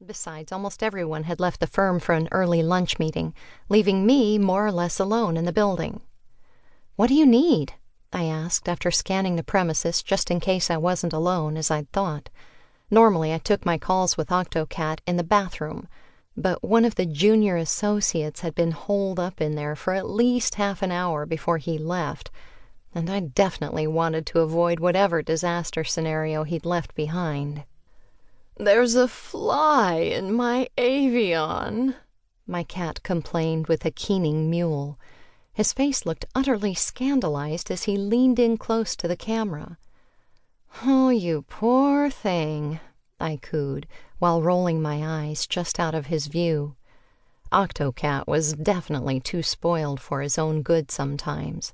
Besides, almost everyone had left the firm for an early lunch meeting, leaving me more or less alone in the building. "What do you need?" I asked after scanning the premises just in case I wasn't alone, as I'd thought. Normally, I took my calls with Octo-Cat in the bathroom, but one of the junior associates had been holed up in there for at least half an hour before he left, and I definitely wanted to avoid whatever disaster scenario he'd left behind. "There's a fly in my avion," my cat complained with a keening mewl. His face looked utterly scandalized as he leaned in close to the camera. "Oh, you poor thing," I cooed, while rolling my eyes just out of his view. Octo-Cat was definitely too spoiled for his own good sometimes.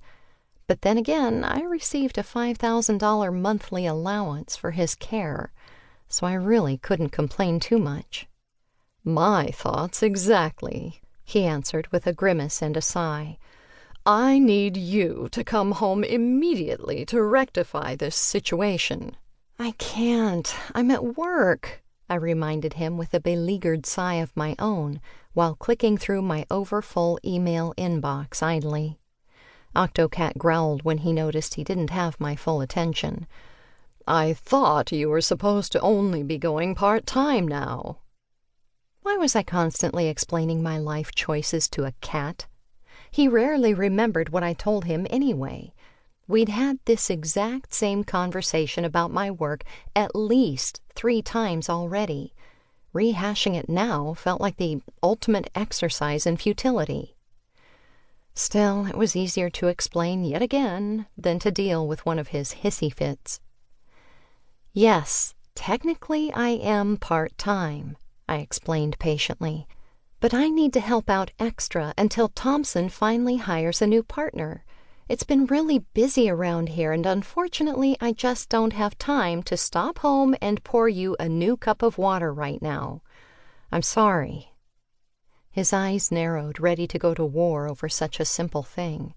But then again, I received a $5,000 monthly allowance for his care, so I really couldn't complain too much. "My thoughts exactly," he answered with a grimace and a sigh. "I need you to come home immediately to rectify this situation." "I can't. I'm at work," I reminded him with a beleaguered sigh of my own, while clicking through my overfull email inbox idly. Octo-Cat growled when he noticed he didn't have my full attention. "I thought you were supposed to only be going part-time now." Why was I constantly explaining my life choices to a cat? He rarely remembered what I told him anyway. We'd had this exact same conversation about my work at least 3 times already. Rehashing it now felt like the ultimate exercise in futility. Still, it was easier to explain yet again than to deal with one of his hissy fits. "Yes, technically I am part-time," I explained patiently, "but I need to help out extra until Thompson finally hires a new partner. It's been really busy around here, and unfortunately I just don't have time to stop home and pour you a new cup of water right now. I'm sorry." His eyes narrowed, ready to go to war over such a simple thing.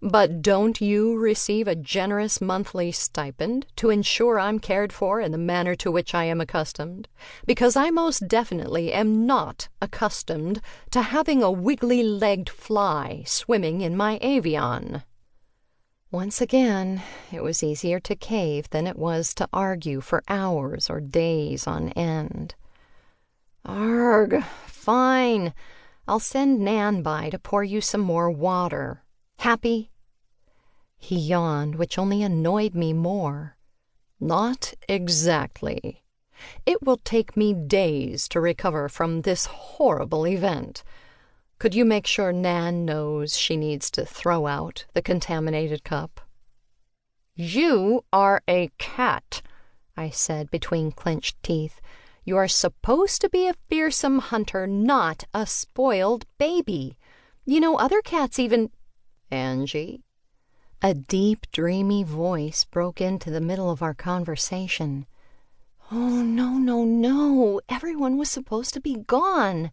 "But don't you receive a generous monthly stipend to ensure I'm cared for in the manner to which I am accustomed? Because I most definitely am not accustomed to having a wiggly-legged fly swimming in my avion." Once again, it was easier to cave than it was to argue for hours or days on end. "Arg, fine. I'll send Nan by to pour you some more water. Happy?" He yawned, which only annoyed me more. "Not exactly. It will take me days to recover from this horrible event. Could you make sure Nan knows she needs to throw out the contaminated cup?" "You are a cat," I said between clenched teeth. "You are supposed to be a fearsome hunter, not a spoiled baby. You know, other cats even—" "Angie?" A deep, dreamy voice broke into the middle of our conversation. "Oh, no, no, no. Everyone was supposed to be gone."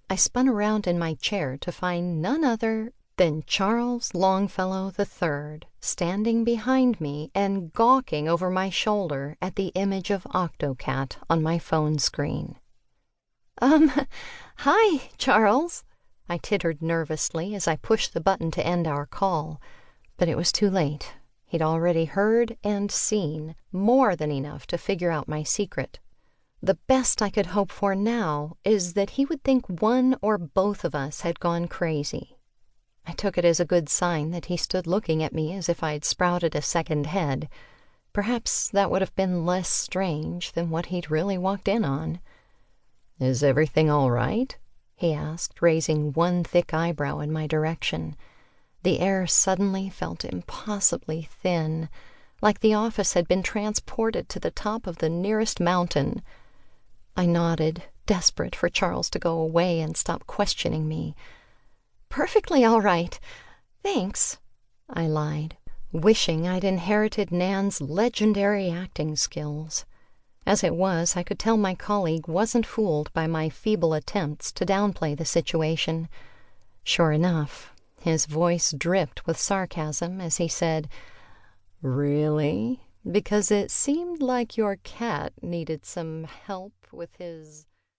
I spun around in my chair to find none other than Charles Longfellow III standing behind me and gawking over my shoulder at the image of Octo-Cat on my phone screen. Hi, Charles," I tittered nervously as I pushed the button to end our call. But it was too late. He'd already heard and seen more than enough to figure out my secret. The best I could hope for now is that he would think one or both of us had gone crazy. I took it as a good sign that he stood looking at me as if I'd sprouted a second head. Perhaps that would have been less strange than what he'd really walked in on. "Is everything all right?" he asked, raising one thick eyebrow in my direction. The air suddenly felt impossibly thin, like the office had been transported to the top of the nearest mountain. I nodded, desperate for Charles to go away and stop questioning me. "Perfectly all right. Thanks," I lied, wishing I'd inherited Nan's legendary acting skills. As it was, I could tell my colleague wasn't fooled by my feeble attempts to downplay the situation. Sure enough, his voice dripped with sarcasm as he said, "Really? Because it seemed like your cat needed some help with his